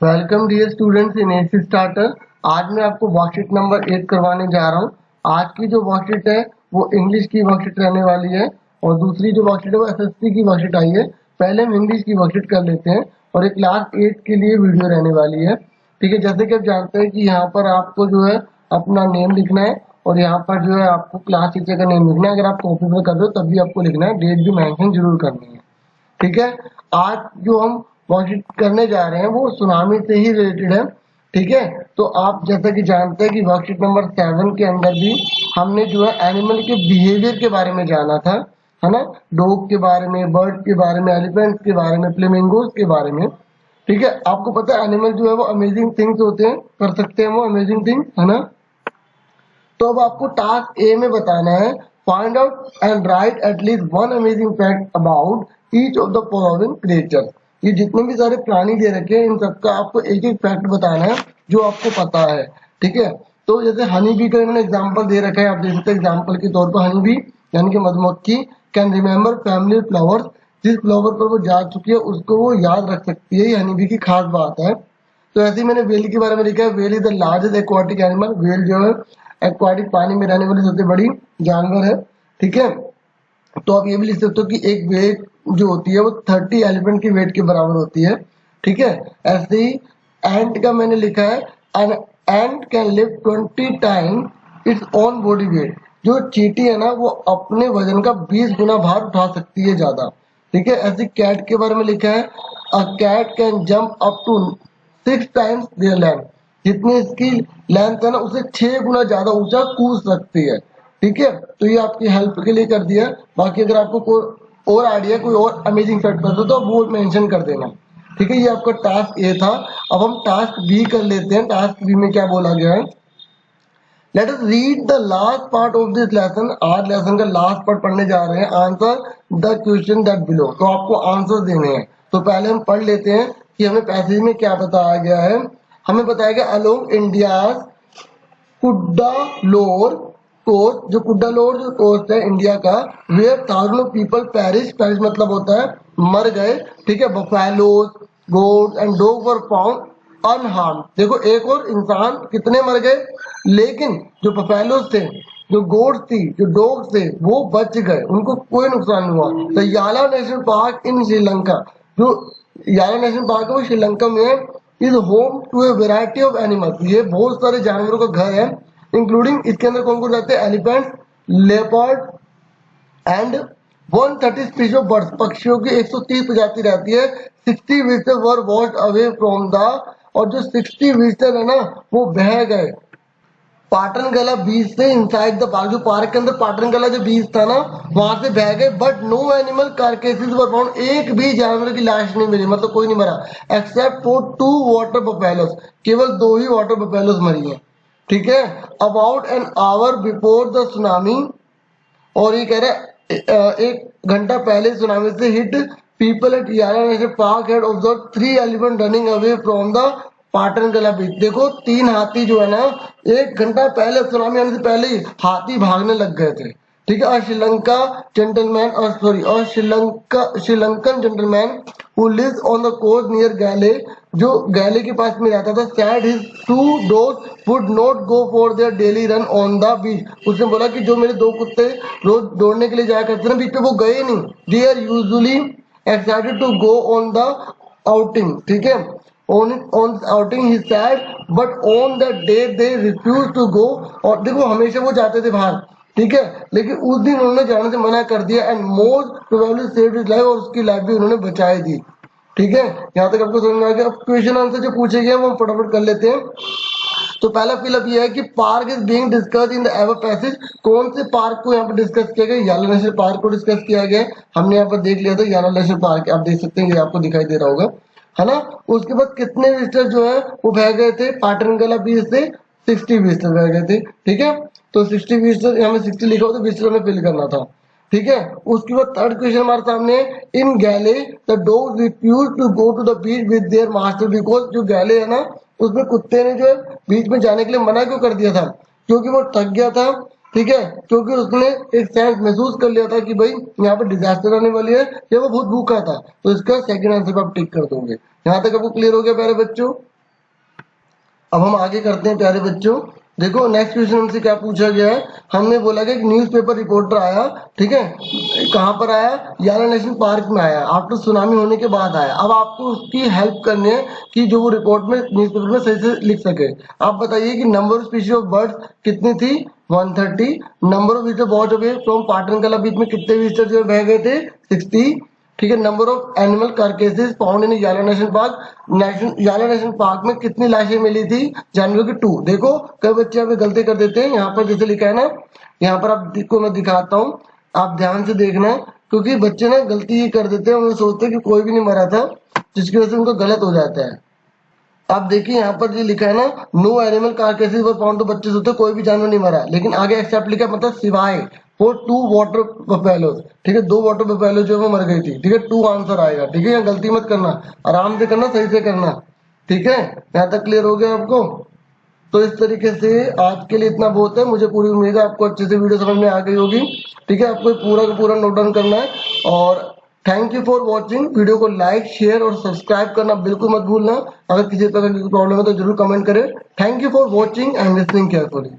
Welcome dear students in AC starter. आज मैं आपको वर्कशीट नंबर 8 करवाने जा रहा हूँ। आज की जो वर्कशीट है वो इंग्लिश की वर्कशीट रहने वाली है और दूसरी जो वर्कशीट है वो एसएससी की वर्कशीट आई है। पहले हम इंग्लिश की वर्कशीट कर लेते हैं और एक क्लास 8 के लिए वीडियो रहने वाली है। ठीक है, जैसे कि आप जानते हैं कि यहाँ पर आपको जो है अपना नेम लिखना है और यहाँ पर जो है आपको क्लास टीचर का नेम लिखना है। अगर आप कॉपी में कर रहे हो तब भी आपको लिखना है, डेट भी मेंशन जरूर करनी है। ठीक है, आज जो हम वर्कशीट करने जा रहे हैं वो सुनामी से ही रिलेटेड है। ठीक है, तो आप जैसा कि जानते हैं कि वर्कशीट नंबर 7 के अंदर भी हमने जो है एनिमल के बिहेवियर के बारे में जाना था, है ना। डॉग के बारे में, बर्ड के बारे में, एलिफेंट के बारे में, फ्लेमिंगोज के बारे में। ठीक है, आपको पता है एनिमल जो है वो अमेजिंग थिंग्स होते हैं, कर सकते हैं वो अमेजिंग थिंग, है ना। तो अब आपको टास्क ए में बताना है, find out and right at least one amazing fact about each of the following creature. ये जितने भी सारे प्राणी दे रखे हैं इन सबका आपको एक एक फैक्ट बताना है जो आपको पता है। ठीक है, तो जैसे हनी बी का इन्होंने एग्जाम्पल दे रखा है, आप देख सकते हैं एग्जाम्पल के तौर पर हनी बी यानी कि मधुमक्खी कैन रिमेम्बर फैमिली फ्लावर्स। जिस फ्लावर पर वो जा चुकी है उसको वो याद रख सकती है, ये हनी बी की खास बात है। तो ऐसे ही मैंने वेल के बारे में लिखा है, well is the largest aquatic animal. Well जो है एक्वाटिक पानी में रहने वाली सबसे बड़ी जानवर है। ठीक है, तो आप ये भी लिख सकते हो कि एक वेट जो होती है वो 30 एलिफेंट की वेट के बराबर होती है। ठीक है, ऐसे ही एंट का मैंने लिखा है, an ant can lift 20 time its own body weight. जो चींटी है ना वो अपने वजन का 20 गुना भार उठा सकती है ज्यादा। ठीक है, ऐसे कैट के बारे में लिखा है, a cat can jump up to 6 times their length. जितनी इसकी लेंथ है ना उसे 6 गुना ज्यादा ऊंचा कूद सकती है। ठीक है, तो ये आपकी हेल्प के लिए कर दिया। बाकी अगर आपको कोई और आइडिया, कोई और अमेजिंग फैक्ट पता तो वो मेंशन कर देना। ठीक है, ये आपका टास्क ए था। अब हम टास्क बी कर लेते हैं। टास्क बी में क्या बोला गया है, let us read the last part of this lesson. आज लेसन का लास्ट पार्ट पढ़ने जा रहे हैं। Answer the question that below. तो आपको आंसर देने हैं, तो पहले हम पढ़ लेते हैं कि हमें पैसेज में क्या बताया गया है। हमें बताया गया अलोंग इंडिया कुड्डालोर कोस्ट, जो कुड्डालोर जो कोस्ट है इंडिया का, where thousand of people perish. Perish मतलब होता है मर गए। ठीक है, buffaloes, goats and dog were found unharmed. देखो एक और इंसान कितने मर गए, लेकिन जो बफेलोज थे, जो गोट्स थी, जो डॉग्स थे वो बच गए, उनको कोई नुकसान नहीं हुआ। तो याला नेशनल पार्क इन श्रीलंका, जो याला नेशनल पार्क है वो श्रीलंका में है, is home to a variety of animals. ये बहुत सारे जानवरों का घर है, इंक्लूडिंग इसके अंदर कौन कौन रहते हैं, elephant, leopard and 130 species of birds. पक्षियों की 130 प्रजाति रहती है। 60 visitors were washed away from the, और जो 60 विजिटर है ना वो बह गए पाटन गला बीच से इनसाइड द पार्क। जो पार्क के अंदर पाटन गला जो बीच था ना वहां से बह गए। But no animal carcasses were found. एक भी जानवर की लाश नहीं मिली, मतलब कोई नहीं मरा, एक्सेप्ट फॉर 2 वाटर बफेलोस। केवल 2 ही वाटर बफेलोस मरी है। ठीक है, about an hour before the tsunami, और ये कह रहा है एक घंटा पहले सुनामी से हिट, पीपल एट याला national park had observe 3 elephant running away from the Patan गला बीच। देखो 3 हाथी जो है ना, 1 घंटा पहले सुनामी आने से पहले ही हाथी भागने लग गए थे। ठीक है, और श्रीलंका जेंटलमैन, और सॉरी, और Sri Lankan gentleman who lives on the coast near Galle, जो गैले के पास में रहता था, said his 2 dogs would not go for their daily run on the beach. उसने बोला कि जो मेरे 2 कुत्ते रोज दौड़ने के लिए जाया करते ना बीच पे, वो गए नहीं। They are usually excited to go on the outing. ठीक है, on outing he said, but on that day they refused to go। और देखो हमेशा वो जाते थे बाहर, ठीक है, लेकिन उस दिन उन्होंने जाने से मना कर दिया। And most probably saved his life, और उसकी लाइफ भी उन्होंने बचाई दी। ठीक है, यहाँ तक आपको समझ में आ गया। अब क्वेश्चन आंसर जो पूछे गए वो हम फटाफट कर लेते हैं। तो पहला फिलअप ये है कि park is being discussed in the ever passage. कौन से पार्क को यहाँ पर डिस्कस किया गया, याला नेशनल पार्क को डिस्कस किया गया। हमने यहाँ पर देख लिया था याला नेशनल पार्क, आप देख सकते हैं, ये आपको दिखाई दे रहा होगा, है ना। उसके बाद कितने विजिटर जो है वो बह गए थे पाटनगला बीच से, 60 विजिटर बह गए थे। ठीक है, तो 60 विजिटर, हमें 60 लिखा हो तो विजिटर हमें फिल करना था। ठीक है, उसके बाद थर्ड क्वेश्चन हमारे सामने, in Galle the dogs refuse to go to the beach with their master, because जो गैले है ना उसमें कुत्ते ने जो है बीच में जाने के लिए मना क्यों कर दिया था, क्योंकि वो थक गया था। ठीक है, क्योंकि उसने एक सेंस महसूस कर लिया था कि भाई यहाँ पर डिजास्टर आने वाली है, या वो बहुत भूखा था। तो इसका सेकंड आंसर आप टिक कर दोगे। यहाँ तक आपको क्लियर हो गया प्यारे बच्चों। अब हम आगे करते हैं प्यारे बच्चों। देखो नेक्स्ट क्वेश्चन हमसे क्या पूछा गया है। हमने बोला कि एक न्यूज़पेपर रिपोर्टर आया, ठीक है, कहाँ पर आया, याला नेशनल पार्क में आया, आफ्टर सुनामी होने के बाद आया। अब आपको उसकी हेल्प करनी है कि जो वो रिपोर्ट में न्यूज़पेपर में सही से लिख सके। आप बताइए कि number of species of birds कितनी थी, 130। Number of visitor watch away from Patan कला बीच में कितने विजिटर जो बह गए थे, 60। ठीक है, number of animal carcasses found in Yala national park, Yala national park में कितनी लाशें मिली थी जानवरों की, 2। देखो कई बच्चे यहाँ पे गलती कर देते हैं। यहाँ पर जैसे लिखा है ना, यहाँ पर आपको मैं दिखाता हूँ, आप ध्यान से देखना, क्योंकि बच्चे ना गलती ये कर देते हैं, उन्हें सोचते हैं कि कोई भी नहीं मरा था, जिसकी वजह से उनको गलत हो जाता है। आप देखिए यहाँ पर जो लिखा है ना, no animal carcasses were found, तो बच्चे सोचते हैं कोई भी जानवर नहीं मरा, लेकिन आगे एक्सेप्ट लिखा है, मतलब सिवाय फॉर 2 वाटर बफेलोज। ठीक है, 2 वाटर बफेलो जो है वो मर गई थी। ठीक है, 2 आंसर आएगा। ठीक है, यहाँ गलती मत करना, आराम से करना, सही से करना। ठीक है, यहाँ तक क्लियर हो गया आपको। तो इस तरीके से आज के लिए इतना बहुत है। मुझे पूरी उम्मीद है आपको अच्छे से वीडियो समझ में आ गई होगी। ठीक है, आपको पूरा का पूरा नोट डाउन करना है। और thank you for watching. Video को लाइक, शेयर और सब्सक्राइब करना बिल्कुल मत भूलना। अगर किसी तरह की प्रॉब्लम है तो जरूर कमेंट करें। Thank you for watching and listening carefully.